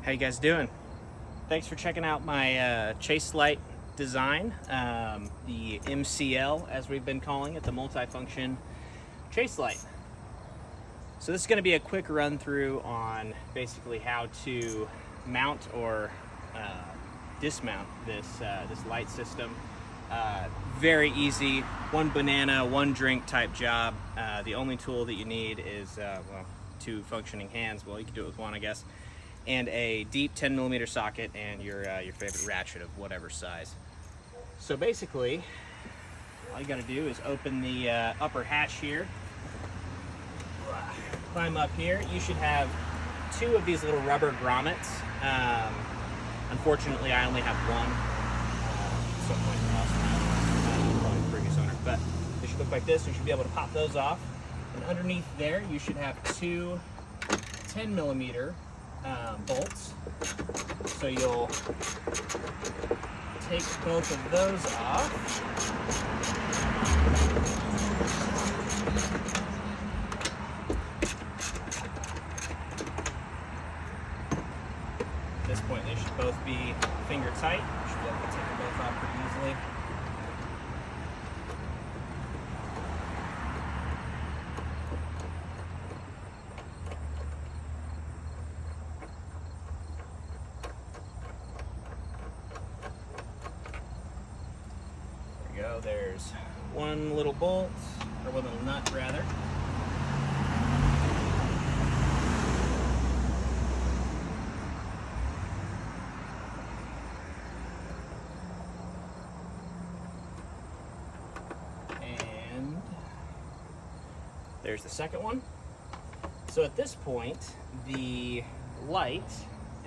How you guys doing? Thanks for checking out my Chase Light design, the MCL as we've been calling it, the MultiFunction Chase Light. So this is going to be a quick run through on basically how to mount or dismount this light system. Very easy, one banana, one drink type job. The only tool that you need is well, two functioning hands. Well, you can do it with one, I guess, and a deep 10mm socket and your favorite ratchet of whatever size. So basically, all you got to do is open the upper hatch here, climb up here. You should have two of these little rubber grommets. Unfortunately, I only have one. At some point, I also have one the previous owner, but they should look like this. You should be able to pop those off, and underneath there, you should have two 10mm bolts. So you'll take both of those off. At this point, they should both be finger tight. You should be able to take them both off pretty easily. Go. There's one little bolt, or one little nut rather. And there's the second one. So at this point, the light,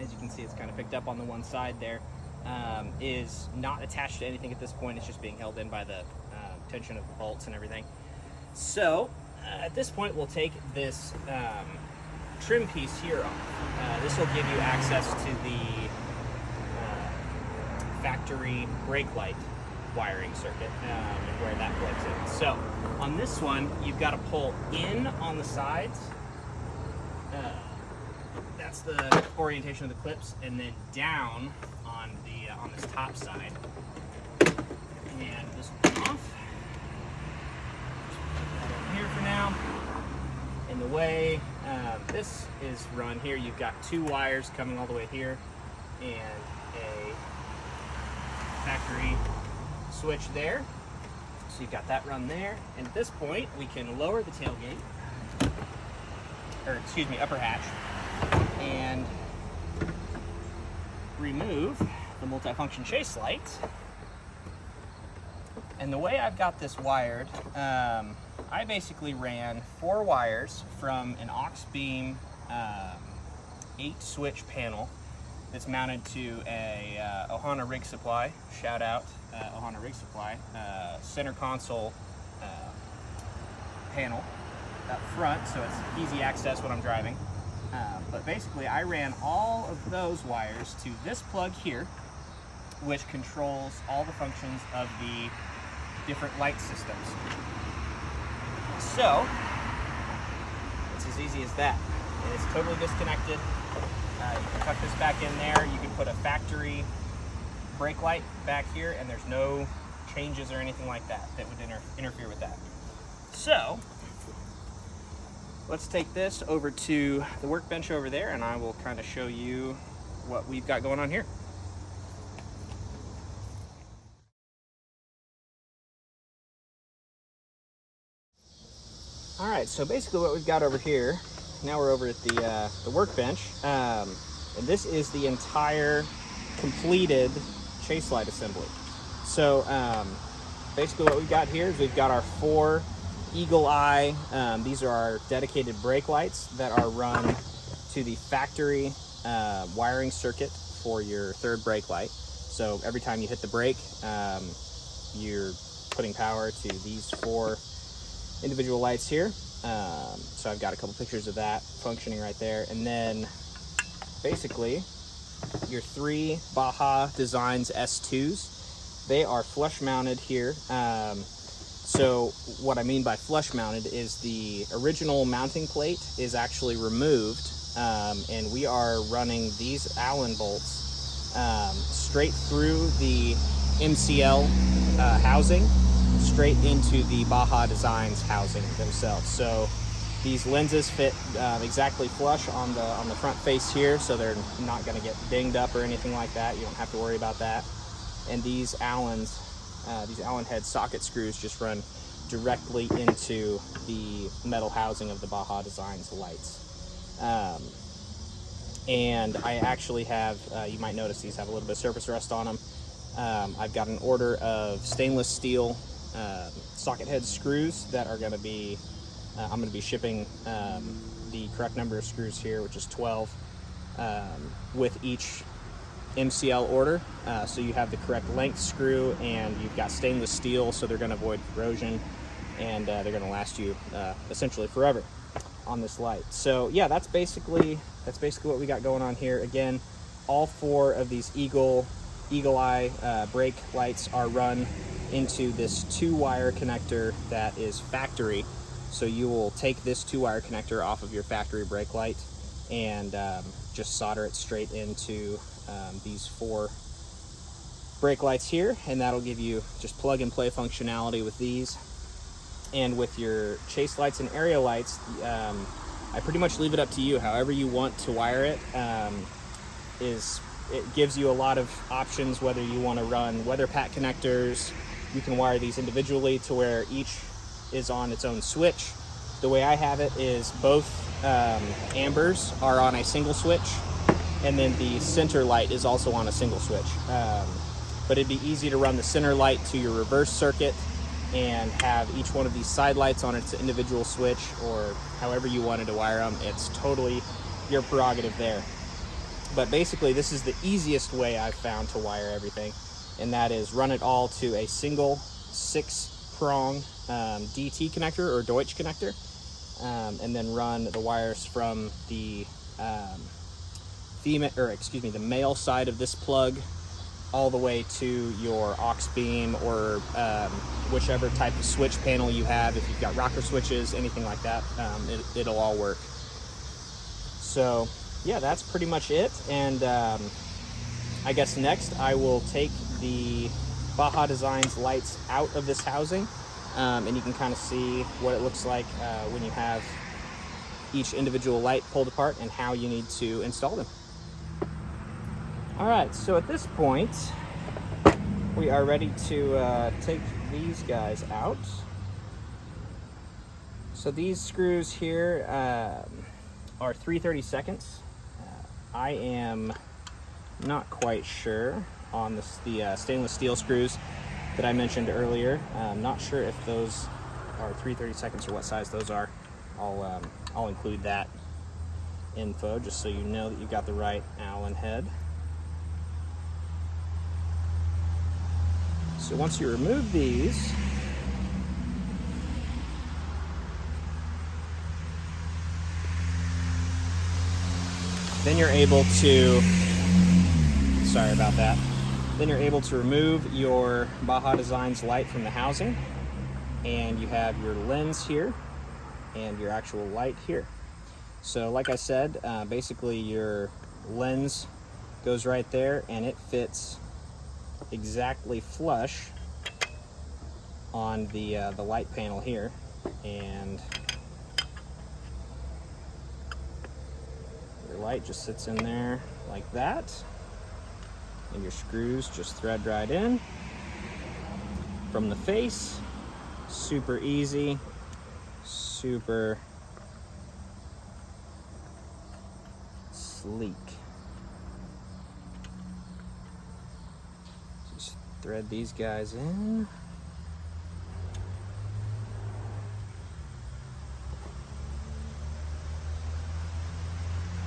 as you can see, it's kind of picked up on the one side there, is not attached to anything at this point. It's just being held in by the tension of the bolts and everything. So at this point, we'll take this trim piece here off. This will give you access to the factory brake light wiring circuit and where that plugs in. So on this one, you've got to pull in on the sides. That's the orientation of the clips, and then down on this top side. And this will come off. Just put that in here for now. And the way this is run here, you've got two wires coming all the way here and a factory switch there. So you've got that run there. And at this point, we can lower the tailgate, or excuse me, upper hatch, and remove the MultiFunction Chase Light. And the way I've got this wired, I basically ran 4 wires from an aux beam 8-switch panel that's mounted to a Ohana Rig Supply. Shout out Ohana Rig Supply. Center console panel up front, so it's easy access when I'm driving. But basically, I ran all of those wires to this plug here, which controls all the functions of the different light systems. So, it's as easy as that. And it's totally disconnected. You can tuck this back in there. You can put a factory brake light back here, and there's no changes or anything like that that would interfere with that. So, let's take this over to the workbench over there, and I will kind of show you what we've got going on here. All right, so basically what we've got over here, now we're over at the workbench, and this is the entire completed Chase Light assembly. So basically what we've got here is we've got our 4 Eagle Eye. These are our dedicated brake lights that are run to the factory wiring circuit for your third brake light. So every time you hit the brake, you're putting power to these 4 individual lights here. So I've got a couple pictures of that functioning right there. And then basically your 3 Baja Designs S2s, they are flush mounted here. So what I mean by flush mounted is the original mounting plate is actually removed and we are running these Allen bolts straight through the MCL housing, straight into the Baja Designs housing themselves. So these lenses fit exactly flush on the front face here, so they're not going to get dinged up or anything like that. You don't have to worry about that. And these Allen head socket screws just run directly into the metal housing of the Baja Designs lights. And I actually have, you might notice these have a little bit of surface rust on them. I've got an order of stainless steel socket head screws that are going to be, I'm going to be shipping the correct number of screws here, which is 12, with each MCL order. So you have the correct length screw, and you've got stainless steel, so they're going to avoid corrosion, and they're going to last you essentially forever on this light. So yeah, that's basically what we got going on here. Again, all 4 of these Eagle Eye brake lights are run into this 2-wire connector that is factory. So you will take this 2-wire connector off of your factory brake light and just solder it straight into these 4 brake lights here, and that'll give you just plug and play functionality with these. And with your chase lights and area lights, I pretty much leave it up to you. However you want to wire it, it gives you a lot of options, whether you want to run weather pack connectors. You can wire these individually to where each is on its own switch. The way I have it is both ambers are on a single switch, and then the center light is also on a single switch. But it'd be easy to run the center light to your reverse circuit and have each one of these side lights on its individual switch, or however you wanted to wire them. It's totally your prerogative there. But basically, this is the easiest way I've found to wire everything, and that is run it all to a single 6-prong DT connector or Deutsch connector, and then run the wires from the the male side of this plug all the way to your aux beam, or whichever type of switch panel you have. If you've got rocker switches, anything like that, it'll all work. So yeah, that's pretty much it. And I guess next I will take the Baja Designs lights out of this housing, and you can kind of see what it looks like when you have each individual light pulled apart and how you need to install them. All right, so at this point, we are ready to take these guys out. So these screws here are 3/32. I am not quite sure on the stainless steel screws that I mentioned earlier. I'm not sure if those are 3/32 or what size those are. I'll include that info just so you know that you got the right Allen head. So once you remove these, then you're able to, sorry about that, then you're able to remove your Baja Designs light from the housing, and you have your lens here and your actual light here. So like I said, basically your lens goes right there, and it fits exactly flush on the light panel here, and your light just sits in there like that, and your screws just thread right in from the face. Super easy, super sleek. Just thread these guys in.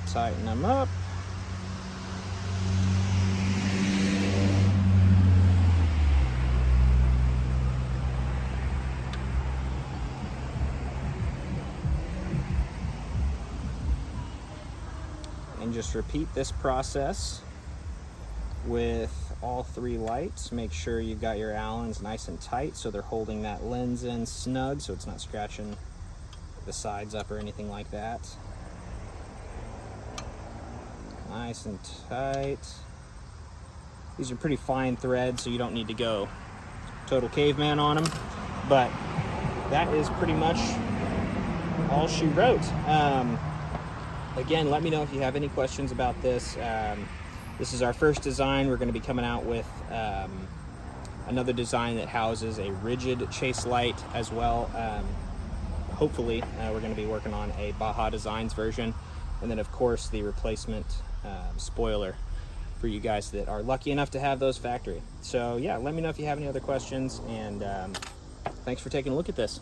Tighten them up. And just repeat this process with all 3 lights. Make sure you've got your Allens nice and tight so they're holding that lens in snug so it's not scratching the sides up or anything like that. nice and tight. These are pretty fine threads, so you don't need to go total caveman on them, but that is pretty much all she wrote. Again, let me know if you have any questions about this. This is our first design. We're going to be coming out with another design that houses a rigid Chase Light as well. Hopefully, we're going to be working on a Baja Designs version, and then of course the replacement spoiler for you guys that are lucky enough to have those factory. So yeah, let me know if you have any other questions, and thanks for taking a look at this.